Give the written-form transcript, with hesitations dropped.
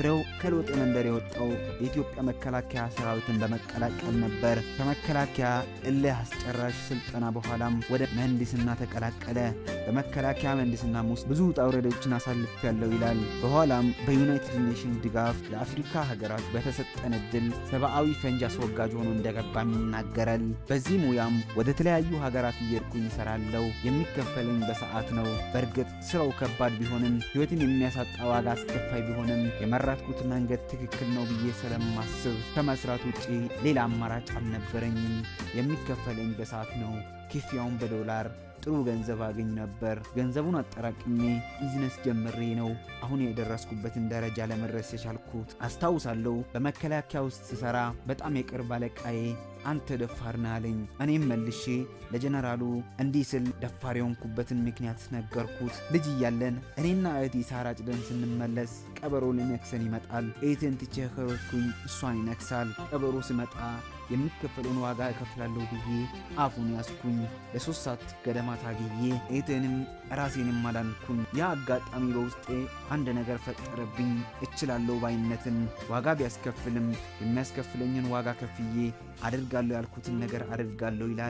ፍሬው ከሎጤ መንደር የወጣው የኢትዮጵያ መከላከያ ሰራዊትን በመቀላቀል ነበር። ከመከላከያ እልህ አስጨራሽ ስልጠና በኋላም ወደ ምህንድስና ተቀላቀለ። በመከላከያ ምህንድስናም ውስጥ ብዙ ውጣ ውረዶችን አሳልፌያለሁ ይላል። በኋላም በዩናይትድ ኔሽን ድጋፍ ለአፍሪካ ሀገራት በተሰጠን እድል ሰብአዊ ፈንጅ አስወጋጅ ሆኖ እንደገባም ይናገራል። በዚህ ሙያም ወደ ተለያዩ ሀገራት እየሄድኩኝ እሰራለሁ። የሚከፈለኝ በሰዓት ነው። በእርግጥ ስራው ከባድ ቢሆንም ህይወትን የሚያሳጣ ዋጋ አስከፋይ ቢሆንም የመረጥኩት መንገድ ትክክል ነው ብዬ ስለማስብ ከመስራት ውጪ ሌላ አማራጭ አልነበረኝም። የሚከፈለኝ በሰዓት ነው። ክፍያውን በዶላር ጥሩ ገንዘብ አገኝ ነበር። ገንዘቡን አጠራቅሜ ቢዝነስ ጀምሬ ነው አሁን የደረስኩበትን ደረጃ ለመድረስ የቻልኩት። አስታውሳለሁ በመከላከያ ውስጥ ስሰራ በጣም የቅርብ አለቃዬ አንተ ደፋር ነህ አለኝ። እኔም መልሼ ለጀነራሉ እንዲህ ስል ደፋር የሆንኩበትን ምክንያት ነገርኩት። ልጅ እያለን እኔና እህቴ ሳር አጭደን ስንመለስ ቀበሮ ሊነክሰን ይመጣል። እህቴን ትቼ ከሮጥኩኝ እሷን ይነክሳል። ቀበሮ ሲመጣ የሚከፈለውን ዋጋ እከፍላለሁ ብዬ አፉን ያስኩኝ። ለ3 ሰዓት ገደማ ታግዬ እህቴንም ራሴንም አዳንኩኝ። ያ አጋጣሚ በውስጤ አንድ ነገር ፈጠረብኝ፣ እችላለሁ ባይነትን። ዋጋ ቢያስከፍልም የሚያስከፍለኝን ዋጋ ከፍዬ አድርጋለሁ ያልኩትን ነገር አድርጋለሁ ይላል።